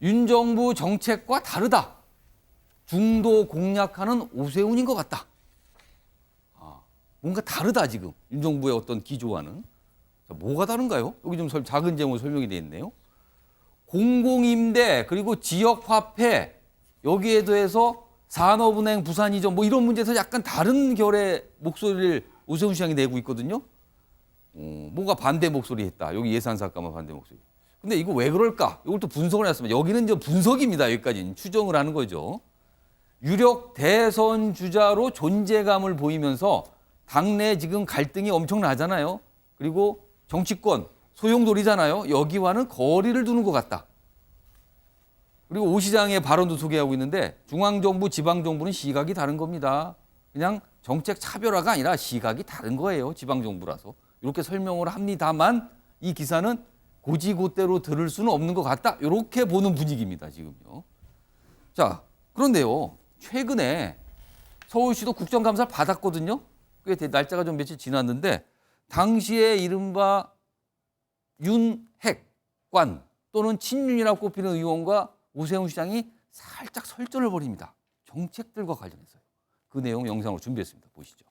윤 정부 정책과 다르다. 중도 공략하는 오세훈인 것 같다. 뭔가 다르다 지금 윤 정부의 어떤 기조와는. 자, 뭐가 다른가요? 여기 좀 작은 제목으로 설명이 되어 있네요. 공공임대 그리고 지역화폐 여기에 더해서 산업은행 부산 이전 뭐 이런 문제에서 약간 다른 결의 목소리를 오세훈 시장이 내고 있거든요. 뭔가 반대 목소리 했다. 여기 예산삭감과 반대 목소리. 근데 이거 왜 그럴까? 이걸 또 분석을 했습니다. 여기는 이제 분석입니다. 여기까지는 추정을 하는 거죠. 유력 대선 주자로 존재감을 보이면서 당내 지금 갈등이 엄청나잖아요. 그리고 정치권 소용돌이잖아요. 여기와는 거리를 두는 것 같다. 그리고 오 시장의 발언도 소개하고 있는데 중앙정부, 지방정부는 시각이 다른 겁니다. 그냥 정책 차별화가 아니라 시각이 다른 거예요. 지방정부라서. 이렇게 설명을 합니다만 이 기사는 고지고대로 들을 수는 없는 것 같다. 이렇게 보는 분위기입니다. 지금요. 자, 그런데요. 최근에 서울시도 국정감사를 받았거든요. 꽤 날짜가 좀 며칠 지났는데 당시에 이른바 윤핵관 또는 친윤이라고 꼽히는 의원과 오세훈 시장이 살짝 설전을 벌입니다. 정책들과 관련해서요. 그 내용 영상으로 준비했습니다. 보시죠.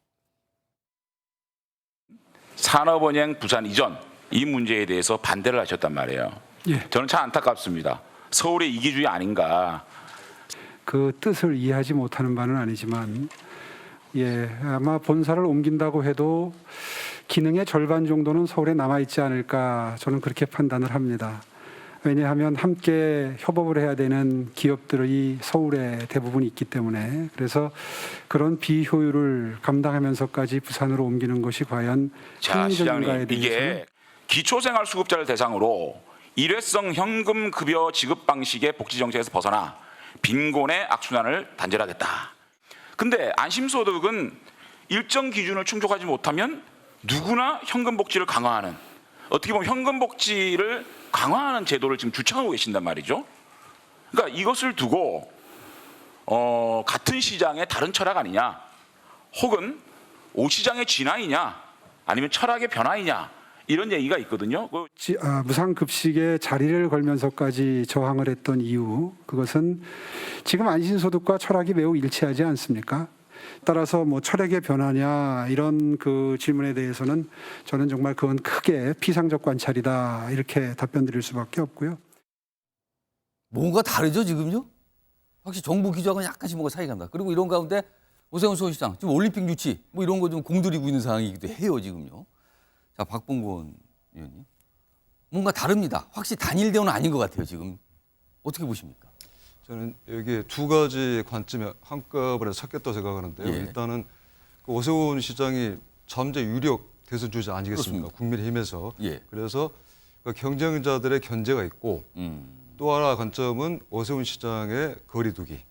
산업은행 부산 이전 이 문제에 대해서 반대를 하셨단 말이에요. 예. 저는 참 안타깝습니다. 서울의 이기주의 아닌가. 그 뜻을 이해하지 못하는 바는 아니지만 아마 본사를 옮긴다고 해도 기능의 절반 정도는 서울에 남아있지 않을까 저는 그렇게 판단을 합니다. 왜냐하면 함께 협업을 해야 되는 기업들이 서울에 대부분 있기 때문에 그래서 그런 비효율을 감당하면서까지 부산으로 옮기는 것이 과연 자, 합리적인가에 시장님, 대해서는 이게 기초생활수급자를 대상으로 일회성 현금 급여 지급 방식의 복지 정책에서 벗어나 빈곤의 악순환을 단절하겠다. 근데 안심소득은 일정 기준을 충족하지 못하면 누구나 현금 복지를 강화하는, 어떻게 보면 현금 복지를 강화하는 제도를 지금 주창하고 계신단 말이죠. 그러니까 이것을 두고 같은 시장의 다른 철학 아니냐, 혹은 오 시장의 진화이냐, 아니면 철학의 변화이냐, 이런 얘기가 있거든요. 무상급식에 자리를 걸면서까지 저항을 했던 이유, 그것은 지금 안심소득과 철학이 매우 일치하지 않습니까? 따라서 뭐 철학의 변화냐 이런 그 질문에 대해서는 저는 정말 그건 크게 피상적 관찰이다 이렇게 답변 드릴 수밖에 없고요. 뭔가 다르죠 지금요? 확실히 정부 기조하고는 약간씩 뭔가 차이가 납니다. 그리고 이런 가운데 오세훈 서울시장 지금 올림픽 유치 뭐 이런 거 좀 공들이고 있는 상황이기도 해요 지금요. 자, 박봉건 의원님. 뭔가 다릅니다. 확실히 단일대우는 아닌 것 같아요, 지금. 어떻게 보십니까? 저는 여기에 두 가지 관점이 한꺼번에 섞였다고 생각하는데요. 예. 일단은 그 오세훈 시장이 잠재 유력 대선 주자 아니겠습니까? 그렇습니다. 국민의힘에서. 예. 그래서 그 경쟁자들의 견제가 있고 또 하나 관점은 오세훈 시장의 거리두기가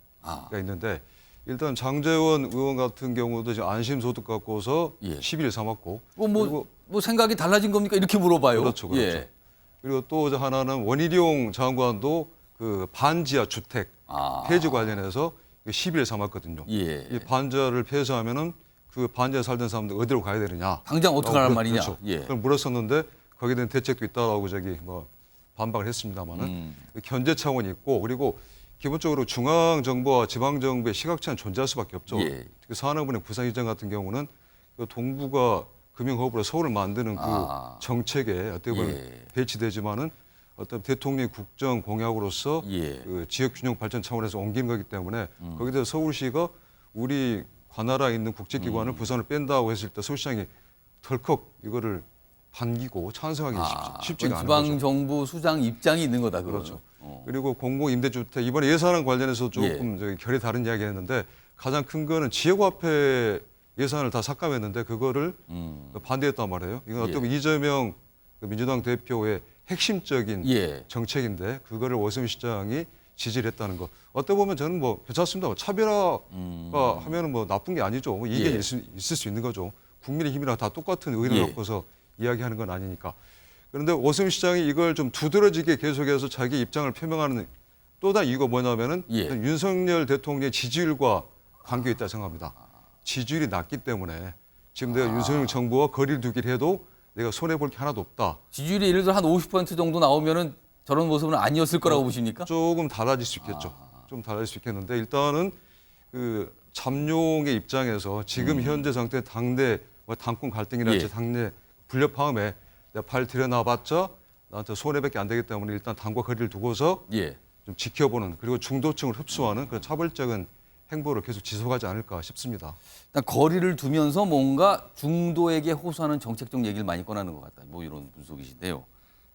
있는데 일단 장제원 의원 같은 경우도 지금 안심소득 갖고서 예. 10일 삼았고 뭐 생각이 달라진 겁니까? 이렇게 물어봐요. 그렇죠. 예. 그리고 또 하나는 원희룡 장관도 그 반지하 주택 폐지 관련해서 10일 삼았거든요. 예. 이 반지하를 폐쇄하면은 그 반지하에 살던 사람들 어디로 가야 되느냐? 당장 어떡하란 말이냐? 그렇죠. 예. 그걸 물었었는데 거기에 대한 대책도 있다라고 뭐 반박을 했습니다만은 견제 차원이 있고 그리고 기본적으로 중앙 정부와 지방 정부의 시각차는 존재할 수밖에 없죠. 예. 그 산업은행 부산 이전 같은 경우는 그 동부가 금융허브로 서울을 만드는 그 정책에 어떻게 보면 예. 배치되지만은 어떤 대통령의 국정 공약으로서 예. 그 지역 균형 발전 차원에서 옮기는 거기 때문에 거기에 대해서 서울시가 우리 관할에 있는 국제기관을 부산을 뺀다고 했을 때 서울시장이 덜컥 이거를 반기고 찬성하기 쉽지가 않은 거죠. 지방 정부 수장 입장이 있는 거다. 그거는. 그렇죠. 그리고 공공임대주택 이번에 예산안 관련해서 조금 예. 저기 결이 다른 이야기했는데 가장 큰 거는 지역화폐 예산을 다 삭감했는데 그거를 반대했단 말이에요. 이건 어떻게 보면 이재명 민주당 대표의 핵심적인 예. 정책인데 그거를 오세훈 시장이 지지를 했다는 거. 어떻게 보면 저는 뭐 괜찮습니다. 차별화가 하면은 뭐 나쁜 게 아니죠. 뭐 이견이 예. 있을 수 있는 거죠. 국민의힘이랑 다 똑같은 의견을 예. 갖고서 이야기하는 건 아니니까. 그런데 오세훈 시장이 이걸 좀 두드러지게 계속해서 자기 입장을 표명하는 또 다른 이유가 뭐냐면은 예. 윤석열 대통령의 지지율과 관계 있다고 생각합니다. 지지율이 낮기 때문에 지금 내가 윤석열 정부와 거리를 두기를 해도 내가 손해볼 게 하나도 없다. 지지율이 예를 들어 한 50% 정도 나오면은 저런 모습은 아니었을 거라고 보십니까? 조금 달라질 수 있겠죠. 좀 달라질 수 있겠는데 일단은 그 잠룡의 입장에서 지금 현재 상태 당내 뭐 당권 갈등이랄지 예. 당내 불협화음에 내가 팔 들여놔봤자 나한테 손해밖에 안 되기 때문에 일단 당과 거리를 두고서 예. 좀 지켜보는 그리고 중도층을 흡수하는 그런 차별적인 행보를 계속 지속하지 않을까 싶습니다. 일단 거리를 두면서 뭔가 중도에게 호소하는 정책적 얘기를 많이 꺼내는 것 같다. 뭐 이런 분석이신데요.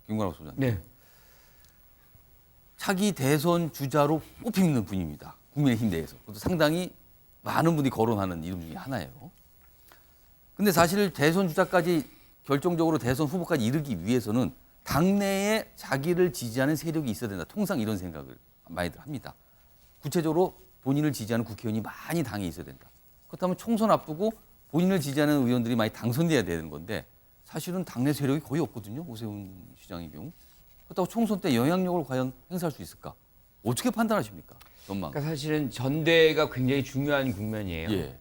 김관옥 소장님. 네. 차기 대선 주자로 꼽히는 분입니다. 국민의힘 내에서. 그것도 상당히 많은 분이 거론하는 이름 중에 하나예요. 근데 사실 대선 주자까지 결정적으로 대선 후보까지 이르기 위해서는 당내에 자기를 지지하는 세력이 있어야 된다. 통상 이런 생각을 많이들 합니다. 구체적으로 본인을 지지하는 국회의원이 많이 당에 있어야 된다. 그렇다면 총선 앞두고 본인을 지지하는 의원들이 많이 당선돼야 되는 건데 사실은 당내 세력이 거의 없거든요. 오세훈 시장의 경우. 그렇다고 총선 때 영향력을 과연 행사할 수 있을까? 어떻게 판단하십니까? 전망. 그러니까 사실은 전대가 굉장히 중요한 국면이에요. 예.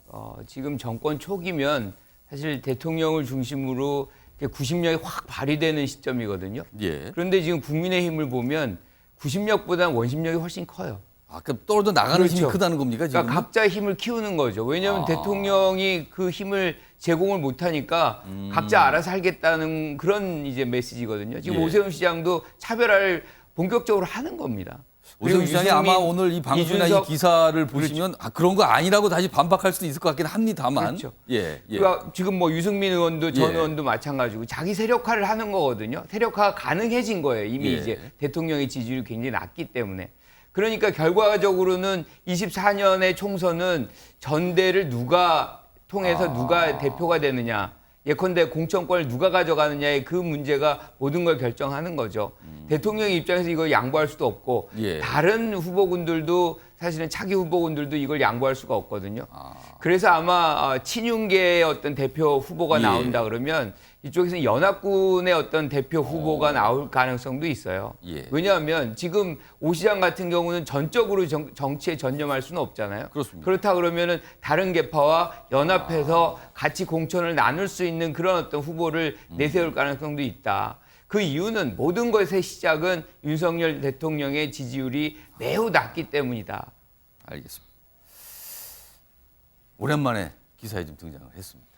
지금 정권 초기면 사실 대통령을 중심으로 90력이 확 발휘되는 시점이거든요. 예. 그런데 지금 국민의힘을 보면 90력보다는 원심력이 훨씬 커요. 아까 떨어져 나가는 그렇죠. 힘이 크다는 겁니까 지금? 그러니까 각자 힘을 키우는 거죠. 왜냐하면 대통령이 그 힘을 제공을 못하니까 각자 알아서 하겠다는 그런 이제 메시지거든요. 지금 예. 오세훈 시장도 차별화를 본격적으로 하는 겁니다. 오세훈 그리고 시장이 유승민, 아마 오늘 이 방송이나 이준석, 이 기사를 보시면 그런 거 아니라고 다시 반박할 수도 있을 것 같긴 합니다만. 그렇죠. 예, 예. 그러니까 지금 뭐 유승민 의원도 전 예. 의원도 마찬가지고 자기 세력화를 하는 거거든요. 세력화가 가능해진 거예요. 이미 예. 이제 대통령의 지지율이 굉장히 낮기 때문에. 그러니까 결과적으로는 24년의 총선은 전대를 누가 통해서 누가 대표가 되느냐. 예컨대 공천권을 누가 가져가느냐의 그 문제가 모든 걸 결정하는 거죠. 대통령의 입장에서 이걸 양보할 수도 없고 예. 다른 후보군들도 사실은 차기 후보군들도 이걸 양보할 수가 없거든요. 그래서 아마 친윤계의 어떤 대표 후보가 예. 나온다 그러면 이쪽에서는 연합군의 어떤 대표 후보가 나올 가능성도 있어요. 예. 왜냐하면 지금 오 시장 같은 경우는 전적으로 정치에 전념할 수는 없잖아요. 그렇습니다. 그렇다 그러면은 다른 계파와 연합해서 같이 공천을 나눌 수 있는 그런 어떤 후보를 내세울 가능성도 있다. 그 이유는 모든 것의 시작은 윤석열 대통령의 지지율이 매우 낮기 때문이다. 알겠습니다. 오랜만에 기사에 좀 등장을 했습니다.